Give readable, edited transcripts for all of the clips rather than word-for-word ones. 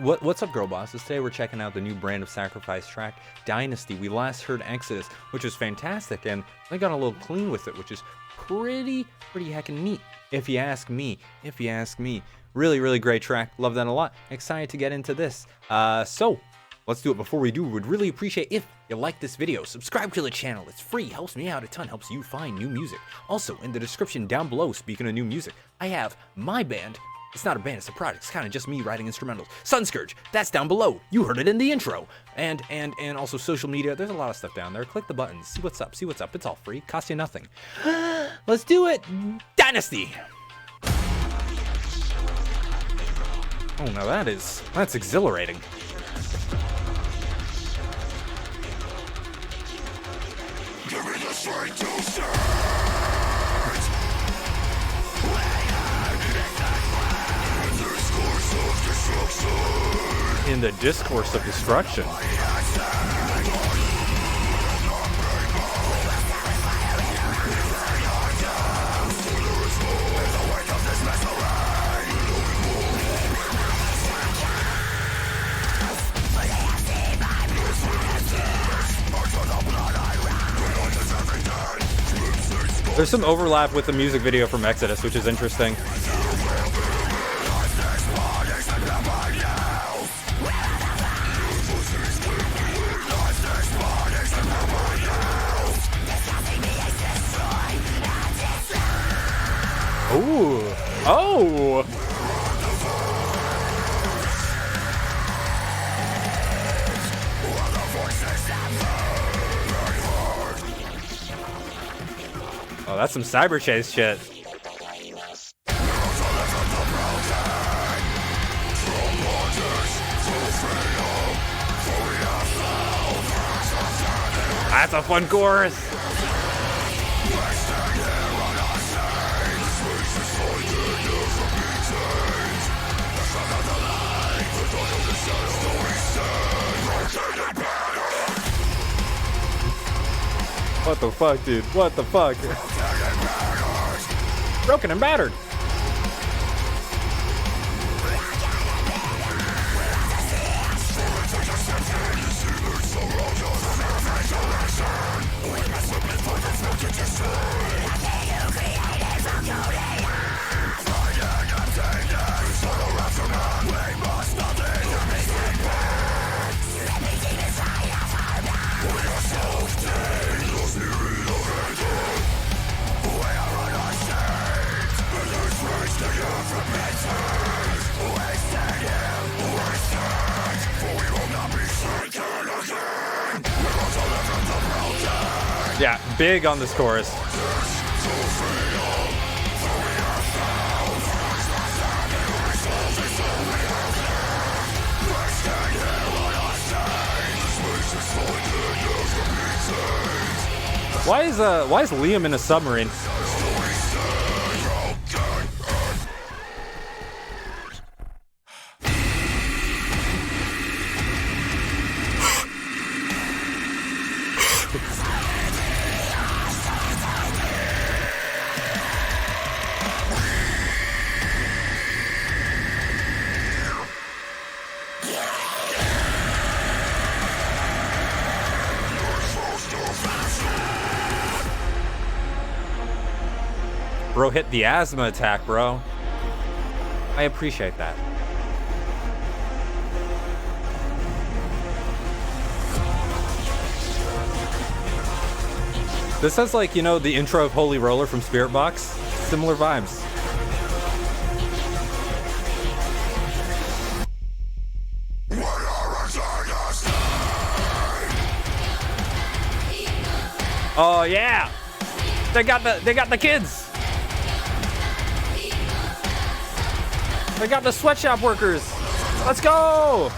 what's up, girl bosses? Today we're checking out the new Brand of Sacrifice track, Dynasty. We last heard Exodus, which was fantastic, and they got a little clean with it, which is pretty heckin' neat, if you ask me. Really great track. Love that a lot. Excited to get into this. So let's do it. Before we do, would really appreciate if you like this video, subscribe to the channel. It's free, helps me out a ton, helps you find new music. Also, in the description down below, speaking of new music, I have my band. It's not a band, it's a project. It's kind of just me writing instrumentals. Sunscourge, that's down below. You heard it in the intro. And also social media. There's a lot of stuff down there. Click the buttons. See what's up. It's all free. Costs you nothing. Let's do it. Dynasty. Oh, now that's exhilarating. Give me the strength to stand. In the discourse of destruction. There's some overlap with the music video from Exodus, which is interesting. Ooh. Oh! Oh, that's some cyber chase shit. That's a fun chorus. What the fuck, dude? What the fuck? Broken and battered. Yeah, big on this chorus. Why is Liam in a submarine? Bro hit the asthma attack, bro. I appreciate that. This has, like, you know, the intro of Holy Roller from Spirit Box. Similar vibes. Oh yeah! They got the kids! They got the sweatshop workers. Let's go.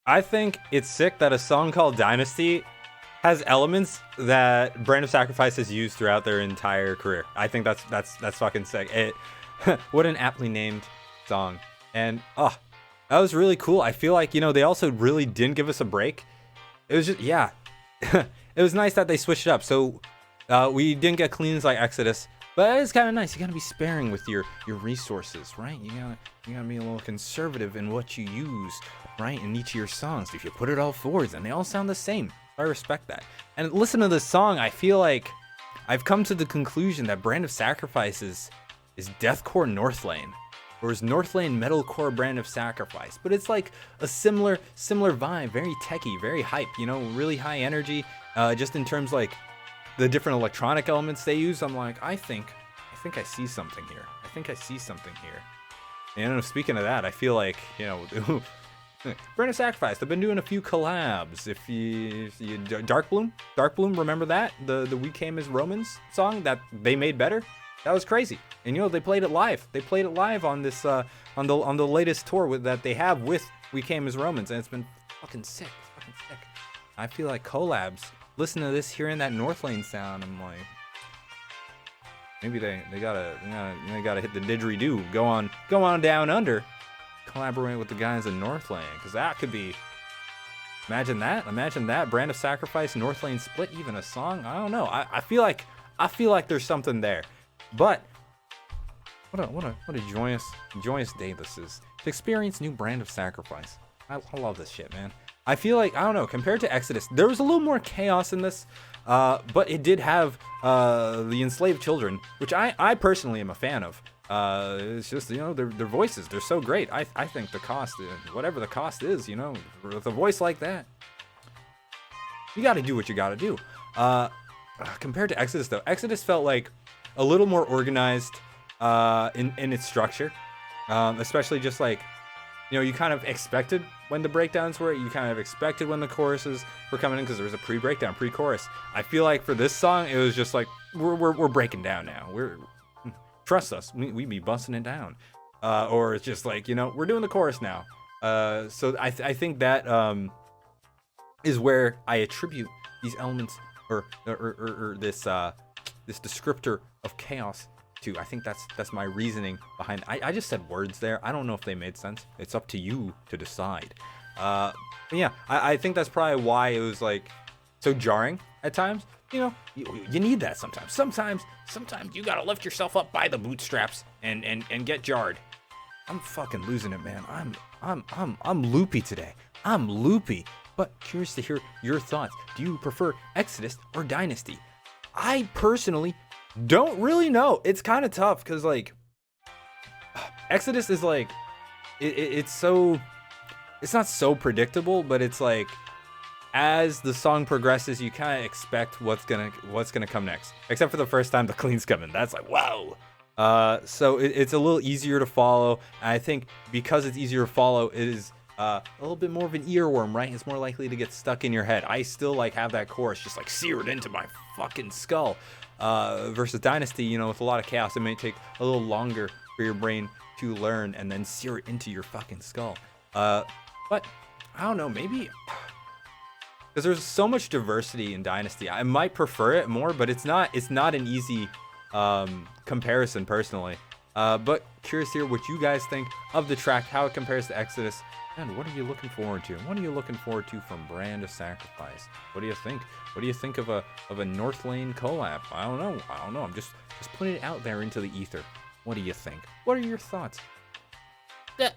I think it's sick that a song called Dynasty has elements that Brand of Sacrifice has used throughout their entire career. I think that's fucking sick. It what an aptly named song. And that was really cool. I feel like, they also really didn't give us a break. It was just, yeah. It was nice that they switched it up. So we didn't get cleans like Exodus, but it's kind of nice. You gotta be sparing with your resources, right? You gotta be a little conservative in what you use, right? In each of your songs. If you put it all forwards, and they all sound the same. I respect that. And listen to this song. I feel like I've come to the conclusion that Brand of Sacrifice is deathcore Northlane. Or is Northlane metalcore Brand of Sacrifice, but it's like a similar vibe, very techy, very hype, really high energy. Just in terms like the different electronic elements they use, I'm like, I think I see something here. I think I see something here. And speaking of that, I feel like Brand of Sacrifice. They've been doing a few collabs. If you Dark Bloom, remember that the We Came as Romans song that they made better? That was crazy. And they played it live. They played it live on this on the latest tour that they have with We Came as Romans, and it's been fucking sick. It's fucking sick. I feel like collabs. Listen to this, hearing that Northlane sound, I'm like, maybe they gotta hit the didgeridoo. Go on down under. Collaborate with the guys in Northlane, because that could be. Imagine that Brand of Sacrifice, Northlane split, even a song. I don't know. I feel like there's something there. But what a joyous day this is to experience new Brand of Sacrifice. I love this shit, man. I feel like, I don't know, compared to Exodus, there was a little more chaos in this, but it did have the enslaved children, which I personally am a fan of. It's just, their voices, they're so great. I think the cost, whatever the cost is, with a voice like that, you got to do what you got to do. Compared to Exodus, though, Exodus felt like a little more organized in its structure, especially just like, you kind of expected when the breakdowns were. You kind of expected when the choruses were coming in, because there was a pre-breakdown, pre-chorus. I feel like for this song, it was just like we're breaking down now. Trust us, we be busting it down, or it's just like we're doing the chorus now. So I think that is where I attribute these elements or this descriptor of chaos to. I think that's my reasoning behind. I just said words there. I don't know if they made sense. It's up to you to decide. But yeah, I think that's probably why it was like so jarring at times. You need that sometimes. Sometimes you gotta lift yourself up by the bootstraps and get jarred. I'm fucking losing it, man. I'm loopy today. I'm loopy. But curious to hear your thoughts. Do you prefer Exodus or Dynasty? I personally don't really know. It's kind of tough because like Exodus is like it's not so predictable, but it's like as the song progresses, you kind of expect what's gonna come next. Except for the first time the cleans come in, that's like wow. So it's a little easier to follow. And I think because it's easier to follow, it is a little bit more of an earworm, right? It's more likely to get stuck in your head. I still like have that chorus just like seared into my fucking skull. Versus Dynasty, with a lot of chaos, it may take a little longer for your brain to learn and then sear it into your fucking skull. But I don't know, maybe because there's so much diversity in Dynasty, I might prefer it more, but it's not an easy comparison personally. But curious to hear what you guys think of the track, how it compares to Exodus, and what are you looking forward to? What are you looking forward to from Brand of Sacrifice? What do you think? What do you think of a Northlane collab? I don't know. I'm just putting it out there into the ether. What do you think? What are your thoughts? Yeah.